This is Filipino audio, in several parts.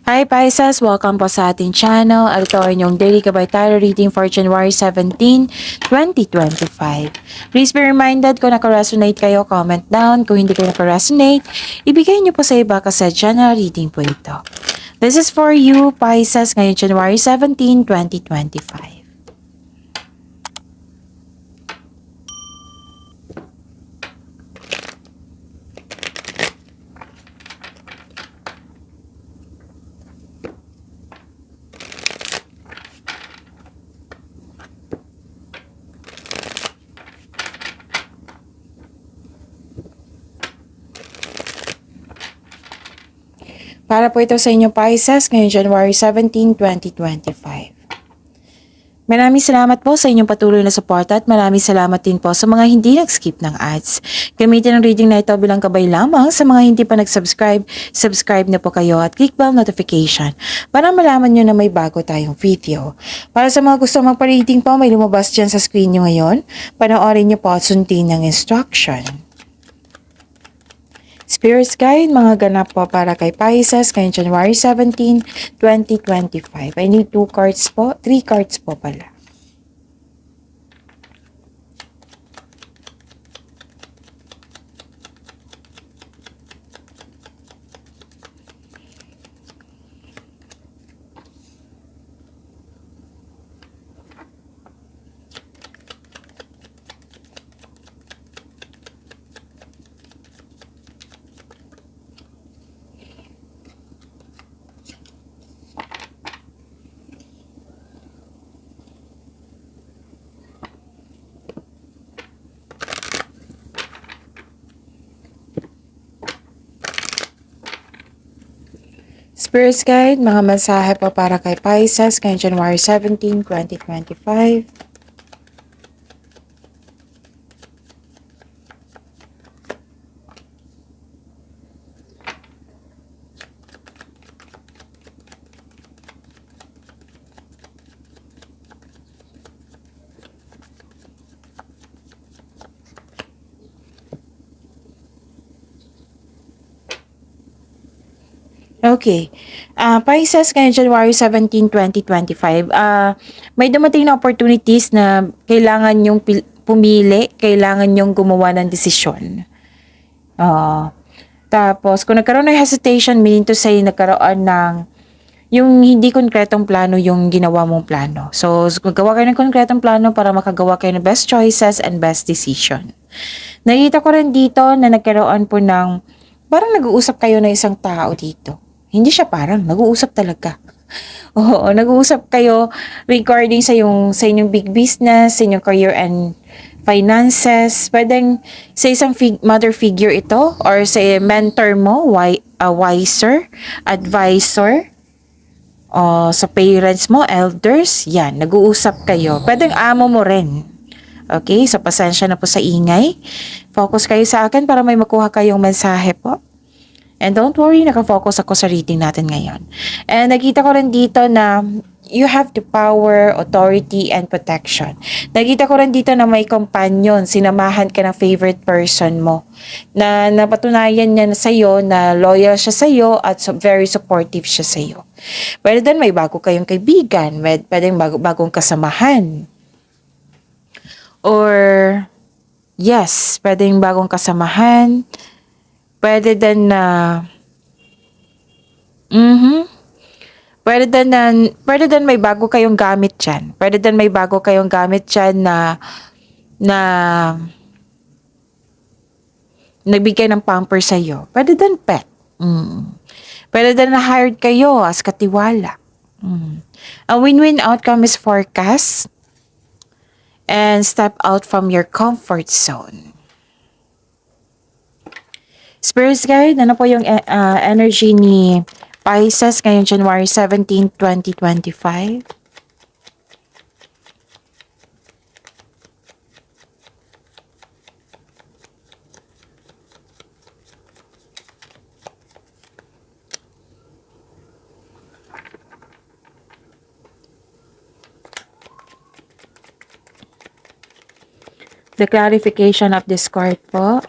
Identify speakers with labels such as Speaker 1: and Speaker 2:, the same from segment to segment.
Speaker 1: Hi Pisces! Welcome po sa ating channel. Ito ay inyong daily gabay tarot reading for January 17, 2025. Please be reminded kung naka-resonate kayo, comment down. Kung hindi kayo naka-resonate, ibigay niyo po sa iba kasi general reading po ito. This is for you, Pisces, ngayon January 17, 2025. Para po ito sa inyo Pisces, ngayong January 17, 2025. Maraming salamat po sa inyong patuloy na suporta at maraming salamat din po sa mga hindi nag-skip ng ads. Gamitin ang reading na ito bilang gabay lamang sa mga hindi pa nag-subscribe. Subscribe na po kayo at click bell notification para malaman nyo na may bago tayong video. Para sa mga gusto magpa-reading po, may lumabas dyan sa screen nyo ngayon. Panoorin nyo po at sundin ng instruction. Spirits Guide, mga ganap po para kay Pisces ngayong January 17, 2025. I need 2 cards po, 3 cards po pala. Spirits Guide, mga mensahe po para kay Pisces ngayong January 17, 2025. Okay. Pisces, ngayon January 17, 2025. May dumating na opportunities na kailangan yung pumili, kailangan yung gumawa ng desisyon. Tapos, kung nagkaroon ng hesitation, meaning to say, nagkaroon ng yung hindi konkretong plano yung ginawa mong plano. So, gawa kayo ng konkretong plano para makagawa kayo ng best choices and best decision. Nakita ko rin dito na nagkaroon po ng, parang nag-uusap kayo na isang tao dito. Hindi siya parang, nag-uusap talaga. Oo, nag-uusap kayo regarding sa inyong big business, sa inyong career and finances. Pwedeng sa isang mother figure ito or sa mentor mo, wiser, advisor, o sa parents mo, elders, yan, nag-uusap kayo. Pwedeng amo mo rin. Okay, so pasensya na po sa ingay. Focus kayo sa akin para may makuha kayong mensahe po. And don't worry, nakafocus ako sa reading natin ngayon. And nakita ko rin dito na you have the power, authority, and protection. Nakita ko rin dito na may companion, sinamahan ka ng favorite person mo. Na napatunayan niya na sa'yo na loyal siya sa'yo at very supportive siya sa'yo. Pwede din may bago kayong kaibigan, pwedeng bagong kasamahan. Or, yes, pwedeng bagong kasamahan. Pwede din na pwede din may bago kayong gamit diyan. Pwede din may bago kayong gamit diyan na nagbigay ng pamper sa iyo. Pwede din pet. Pwede din na hired kayo as katiwala. A win-win outcome is forecast and step out from your comfort zone. Spirits Guide, ano po yung energy ni Pisces ngayong January 17, 2025? The clarification of this card po.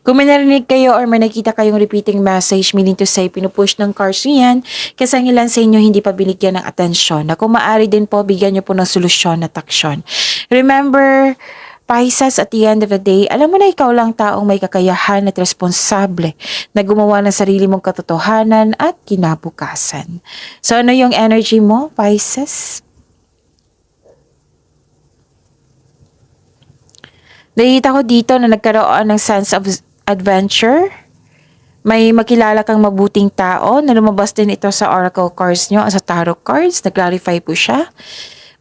Speaker 1: Kung may narinig kayo or may nakita kayong repeating message, meaning to say, pinupush ng cards nyo yan, kasi ang ilan sa inyo hindi pa binigyan ng atensyon. Na kung maaari din po, bigyan nyo po ng solusyon at aksyon. Remember, Pisces, at the end of the day, alam mo na ikaw lang taong may kakayahan at responsable na gumawa ng sarili mong katotohanan at kinabukasan. So ano yung energy mo, Pisces? Nakita ko dito na nagkaroon ng sense of adventure. May makilala kang mabuting tao na lumabas din ito sa oracle cards nyo, sa tarot cards. Nag-clarify po siya.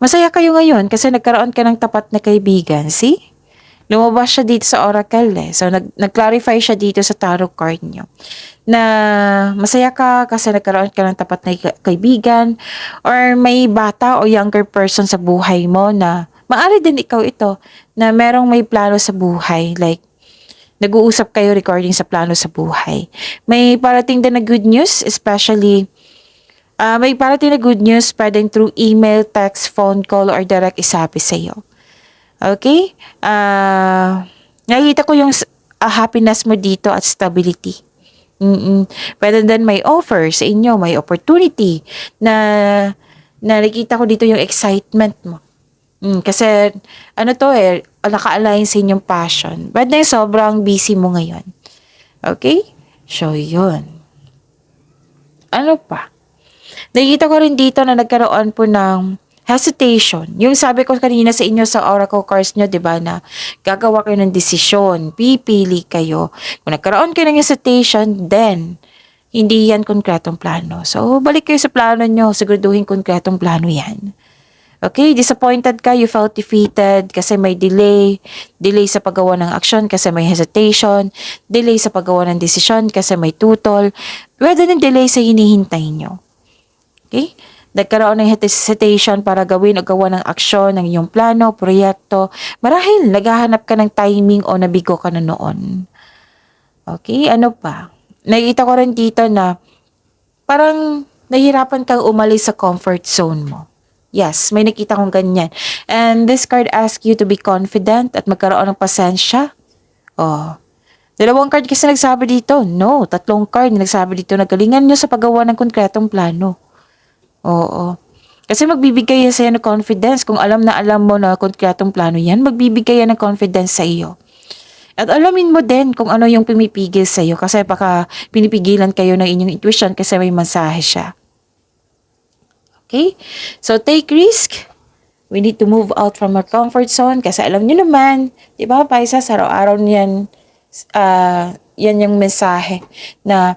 Speaker 1: Masaya kayo ngayon kasi nagkaroon ka ng tapat na kaibigan. See? Lumabas siya dito sa oracle eh. So, nag-clarify siya dito sa tarot card nyo. Na masaya ka kasi nagkaroon ka ng tapat na kaibigan or may bata o younger person sa buhay mo na maaari din ikaw ito na merong may plano sa buhay. Like, nag-uusap kayo regarding sa plano sa buhay. May parating din na good news, especially may parating na good news pwedeng through email, text, phone call, or direct isabi sa iyo. Okay? Nakikita ko yung happiness mo dito at stability. Pwede din may offer sa inyo, may opportunity na nakikita ko dito yung excitement mo. Kasi ano to naka-align sa inyong passion. But then sobrang busy mo ngayon. Okay? So, yun. Ano pa? Nakikita ko rin dito na nagkaroon po ng hesitation. Yung sabi ko kanina sa inyo sa oracle cards nyo, di ba, na gagawa kayo ng desisyon, pipili kayo. Kung nagkaroon kayo ng hesitation, then, hindi yan konkretong plano. So, balik kayo sa plano nyo, siguraduhin konkretong plano yan. Okay, disappointed ka, you felt defeated kasi may delay sa paggawa ng aksyon kasi may hesitation, delay sa paggawa ng desisyon kasi may tutol, pwede din delay sa hinihintay nyo. Okay? Nagkaroon ng hesitation para gawin o gawa ng aksyon ng iyong plano, proyekto, marahil naghahanap ka ng timing o nabigo ka na noon. Okay, ano pa? Nakikita ko rin dito na parang nahihirapan kang umalis sa comfort zone mo. Yes, may nakita kong ganyan. And this card asks you to be confident at magkaroon ng pasensya. Oh. 2 card kasi nagsabi dito. No, 3 card na nagsabi dito. Nagalingan nyo sa paggawa ng konkretong plano. Oo. Kasi magbibigay yan sa'yo ng confidence. Kung alam na alam mo na konkretong plano yan, magbibigay yan ng confidence sa iyo. At alamin mo din kung ano yung pumipigil sa iyo. Kasi baka pinipigilan kayo ng inyong intuition kasi may mensahe siya. Okay? So, take risk. We need to move out from our comfort zone kasi alam niyo naman, di ba, Pisces, araw-araw niyan, yan yung mensahe na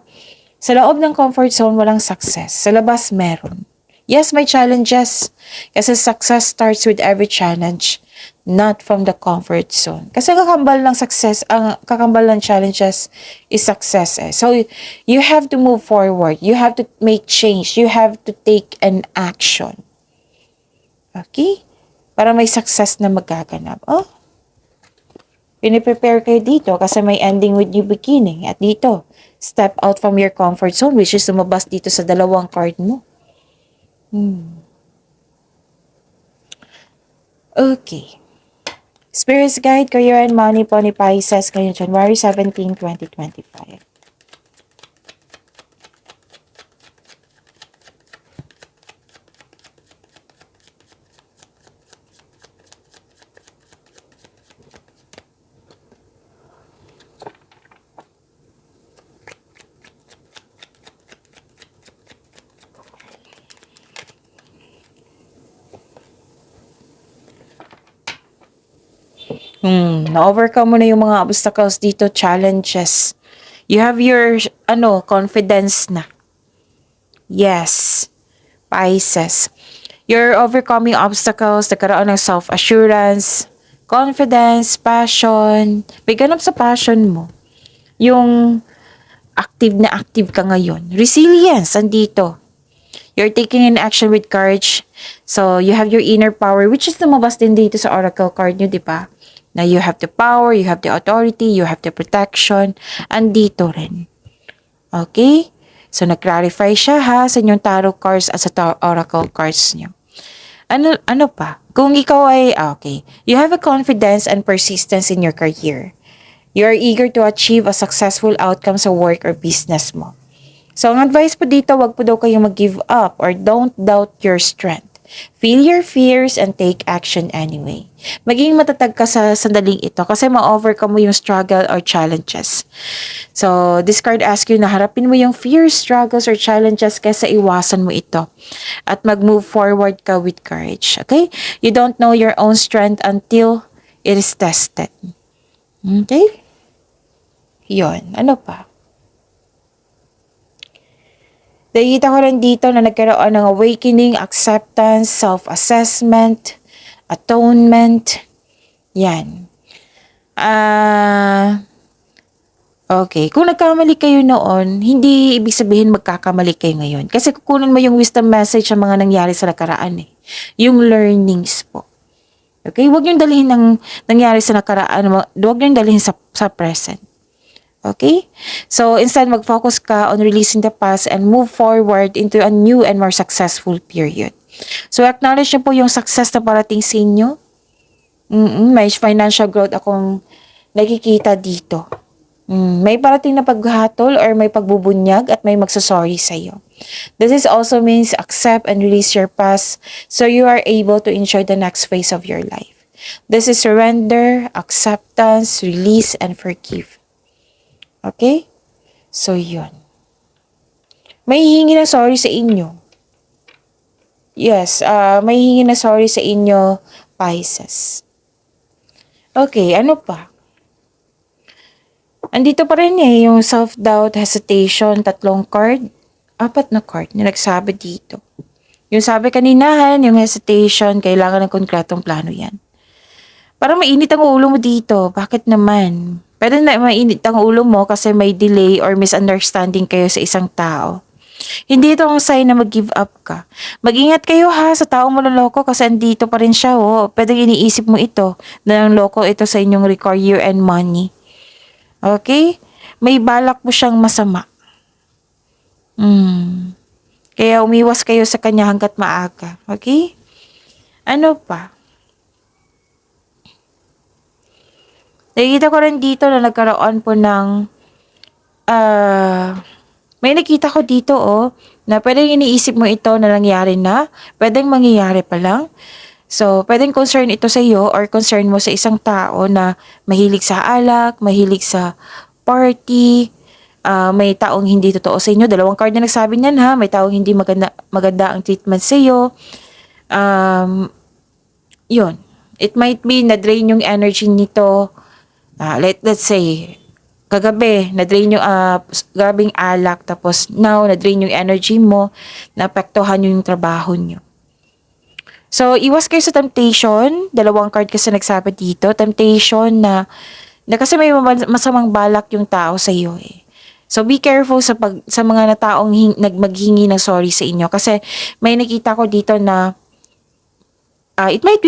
Speaker 1: sa loob ng comfort zone, walang success. Sa labas, meron. Yes, may challenges kasi success starts with every challenge, not from the comfort zone. Kasi kakambal ng success, ang kakambal ng challenges is success. So, you have to move forward. You have to make change. You have to take an action. Okay? Para may success na magaganap. Oh, piniprepare kayo dito kasi may ending with new beginning. At dito, step out from your comfort zone, which is lumabas dito sa 2 card mo. Okay. Spirit's Guide, Career and Money po ni Pisces ngayon January 17, 2025. Na-overcome mo na yung mga obstacles dito, challenges. You have your, confidence na. Yes, Pisces. You're overcoming obstacles, nagkaroon ng self-assurance, confidence, passion. May ganap sa passion mo. Yung active ka ngayon. Resilience, andito. You're taking an action with courage. So, you have your inner power, which is lumabas din dito sa oracle card nyo, di ba? Na you have the power, you have the authority, you have the protection. Andito rin. Okay? So, nag-clarify siya sa inyong tarot cards at sa oracle cards nyo. Ano pa? Kung ikaw ay, okay. You have a confidence and persistence in your career. You are eager to achieve a successful outcome sa work or business mo. So, ang advice po dito, wag po daw kayong mag-give up or don't doubt your strength. Feel your fears and take action anyway. Maging matatag ka sa sandaling ito kasi ma-overcome mo yung struggle or challenges. So, this card asks you na harapin mo yung fears, struggles, or challenges kaysa iwasan mo ito. At mag-move forward ka with courage. Okay? You don't know your own strength until it is tested. Okay? Yon. Ano pa? Nakikita ko rin dito na nagkaroon ng awakening, acceptance, self-assessment, atonement. Yan. Okay. Kung nagkamali kayo noon, hindi ibig sabihin magkakamali kayo ngayon. Kasi kukunin mo yung wisdom message sa mga nangyari sa nakaraan eh. Yung learnings po. Okay? Huwag niyong dalhin ng nangyari sa nakaraan. Huwag niyong dalhin sa present. Okay? So, instead, mag-focus ka on releasing the past and move forward into a new and more successful period. So, acknowledge niyo po yung success na parating sa inyo. May financial growth akong nakikita dito. May parating na paghatol or may pagbubunyag at may magsasorry sa'yo. This is also means accept and release your past so you are able to enjoy the next phase of your life. This is surrender, acceptance, release, and forgive. Okay? So, yun. May hihingi na sorry sa inyo. Yes, may hihingi na sorry sa inyo, Pisces. Okay, ano pa? Andito pa rin yung self-doubt, hesitation, 3 card, 4 na card na nagsabi dito. Yung sabi kaninahan, yung hesitation, kailangan ng konkretong plano yan. Parang mainit ang ulo mo dito. Bakit naman? Pwede na mainit ang ulo mo kasi may delay or misunderstanding kayo sa isang tao. Hindi ito ang sign na mag-give up ka. Mag-ingat kayo ha sa taong maloloko kasi andito pa rin siya. Pwedeng iniisip mo ito na ang loko ito sa inyong career and money. Okay? May balak mo siyang masama. Kaya umiwas kayo sa kanya hanggat maaga. Okay? Ano pa? Nakikita ko rin dito na nagkaroon po ng may nakita ko dito na pwedeng iniisip mo ito na nangyari na, pwedeng mangyayari pa lang. So, pwedeng concern ito sa iyo or concern mo sa isang tao na mahilig sa alak, mahilig sa party, may taong hindi totoo sa inyo. 2 card na nagsabi niyan ha, may taong hindi maganda ang treatment sa iyo. Yun. It might be na-drain yung energy nito. Let's say, kagabi, na-drain yung gabing alak, tapos now, na-drain yung energy mo, naapektuhan yung trabaho nyo. So, iwas kayo sa temptation. 2 card kasi nagsabi dito. Temptation na kasi may masamang balak yung tao sa iyo eh. So, be careful sa mga taong maghingi ng sorry sa inyo. Kasi may nakita ko dito na it might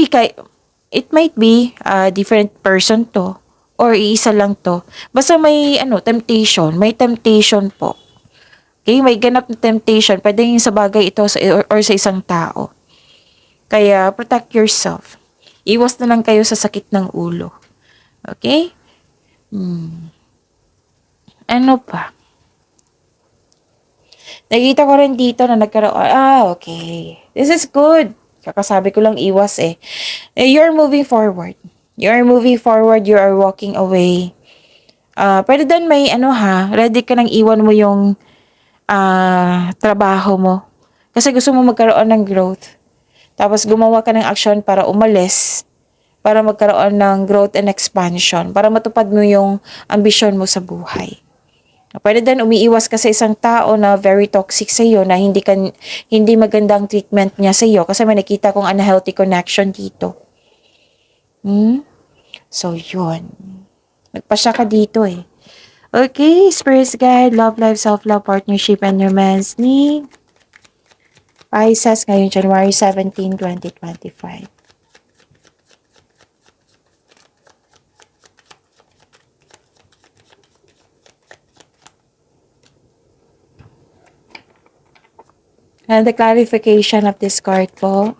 Speaker 1: be a different person to. Or iisa lang to. Basta may may temptation po. Okay, may ganap na temptation. Pwede yung sa bagay ito or sa isang tao. Kaya protect yourself. Iwas na lang kayo sa sakit ng ulo. Okay? Ano pa? Nakita ko rin dito na nagkaroon. Okay. This is good. Kakasabi ko lang iwas eh. You're moving forward. You are moving forward, you are walking away. Pwede din may ready ka nang iwan mo yung trabaho mo. Kasi gusto mo magkaroon ng growth. Tapos gumawa ka ng action para umalis. Para magkaroon ng growth and expansion. Para matupad mo yung ambisyon mo sa buhay. Pwede din umiiwas ka sa isang tao na very toxic sa iyo, na hindi magandang treatment niya sa iyo. Kasi may nakita kong unhealthy connection dito. So, yun. Nagpasya ka dito eh. Okay, Spirit Guide, Love Life, Self-Love, Partnership, and Romance ni Pisces ngayon, January 17, 2025. And the clarification of this card po.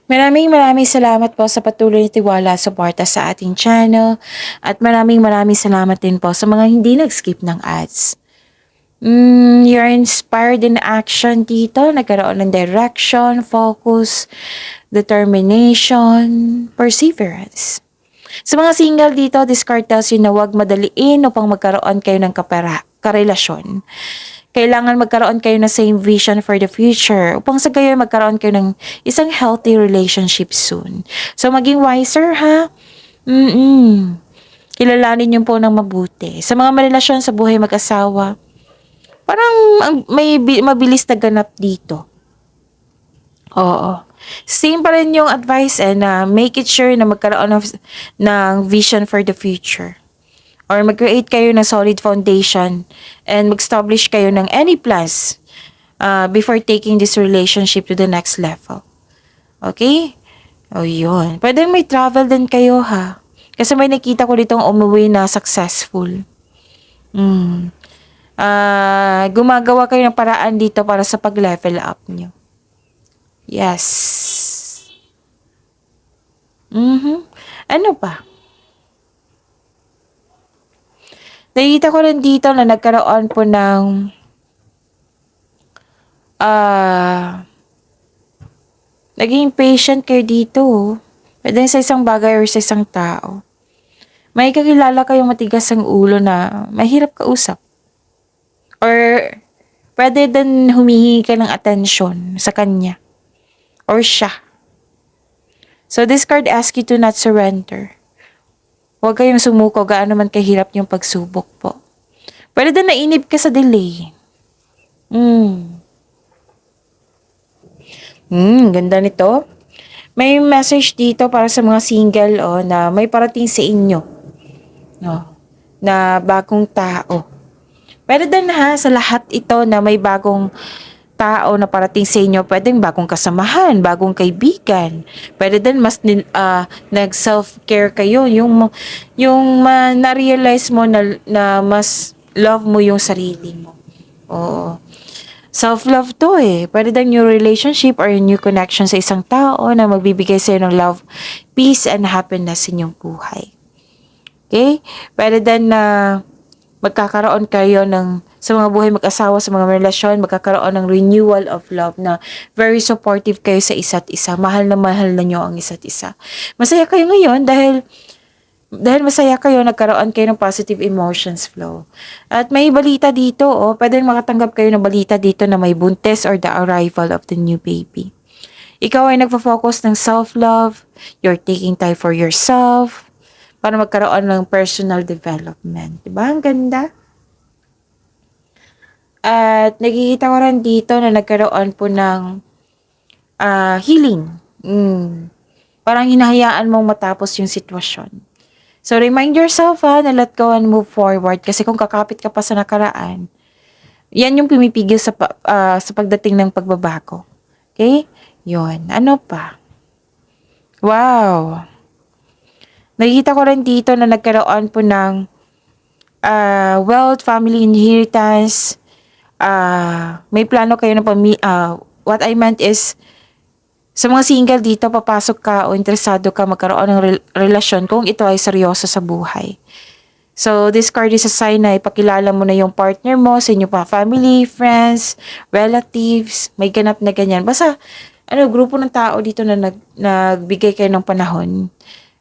Speaker 1: Maraming maraming salamat po sa patuloy na tiwala at suporta sa ating channel. At maraming maraming salamat din po sa mga hindi nag-skip ng ads. You're inspired in action dito. Nagkaroon ng direction, focus, determination, perseverance. Sa mga single dito, this card tells you na huwag madaliin upang magkaroon kayo ng karelasyon. Kailangan magkaroon kayo ng same vision for the future upang sa gayon magkaroon kayo ng isang healthy relationship soon. So, maging wiser, ha? Kilalanin niyo po ng mabuti. Sa mga marelasyon sa buhay mag-asawa, parang may mabilis na ganap dito. Oo. Same pa rin yung advice na make it sure na magkaroon ng vision for the future. Or mag-create kayo ng solid foundation and mag-establish kayo ng any plans before taking this relationship to the next level. Okay? O yun. Pwede may travel din kayo, ha? Kasi may nakita ko ditong umuwi na successful. Gumagawa kayo ng paraan dito para sa pag-level up nyo. Yes. Ano pa? Nakita ko rin dito na nagkaroon po ng naging patient kayo dito. Pwede sa isang bagay or sa isang tao. May kakilala kayong matigas ang ulo na mahirap kausap. Or pwede din humihingi ka ng atensyon sa kanya. Or siya. So this card asks you to not surrender. Huwag kayong sumuko, gaano man kahirap yung pagsubok po. Pwede din nainip ka sa delay. Ganda nito. May message dito para sa mga single na may parating sa inyo. Na bagong tao. Pwede din sa lahat ito na may bagong tao na parating sa inyo, pwedeng bagong kasamahan, bagong kaibigan. Pwede din mas nag-self-care kayo, yung na-realize mo na mas love mo yung sarili mo. Oo. Self-love to Pwede din new relationship or new connection sa isang tao na magbibigay sa'yo ng love, peace, and happiness sa inyong buhay. Okay? Pwede din na magkakaroon kayo sa mga buhay mag-asawa, sa mga relasyon, magkakaroon ng renewal of love na very supportive kayo sa isa't isa. Mahal na nyo ang isa't isa. Masaya kayo ngayon dahil masaya kayo, nagkaroon kayo ng positive emotions flow. At may balita dito, pwedeng makatanggap kayo ng balita dito na may buntis or the arrival of the new baby. Ikaw ay nagpo-focus ng self-love, you're taking time for yourself, para magkaroon ng personal development. Diba? Ang ganda. At nakikita ko rin dito na nagkaroon po ng healing. Parang hinahayaan mong matapos yung sitwasyon. So remind yourself na let go and move forward. Kasi kung kakapit ka pa sa nakaraan, yan yung pumipigil sa pagdating ng pagbabago. Okay? Yun. Ano pa? Wow! Nakikita ko rin dito na nagkaroon po ng wealth, family inheritance. May plano kayo ng what I meant is, sa mga single dito, papasok ka o interesado ka magkaroon ng relasyon kung ito ay seryoso sa buhay. So, this card is a sign na ipakilala mo na yung partner mo sa inyo pa, family, friends, relatives, may ganap na ganyan. Basta, grupo ng tao dito na nagbigay kayo ng panahon.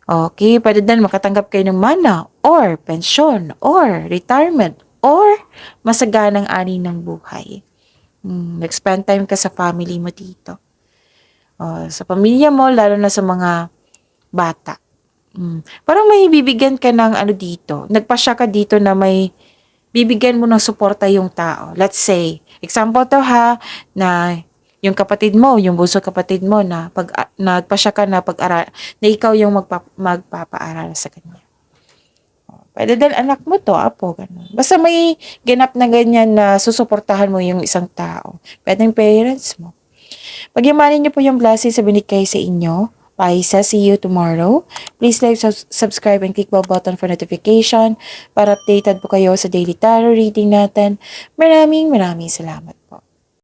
Speaker 1: Okay, pwede din makatanggap kayo ng mana, or pensyon, or retirement, or masaganang ani ng buhay. Nag-spend time ka sa family mo dito. Sa pamilya mo, lalo na sa mga bata. Parang may bibigyan ka ng dito. Nagpasya ka dito na may bibigyan mo ng suporta yung tao. Let's say, example to na yung kapatid mo, yung bunso kapatid mo na nagpasya ka na pag-aral, na ikaw yung magpapaaral sa kanya. Pwede din anak mo to, apo, ganun. Basta may ganap na ganyan na susuportahan mo yung isang tao. Pwede yung parents mo. Pagyamanin niyo po yung blessings sa binigay sa inyo. Paisa, see you tomorrow. Please like, subscribe, and click bell button for notification para updated po kayo sa daily tarot reading natin. Maraming salamat po.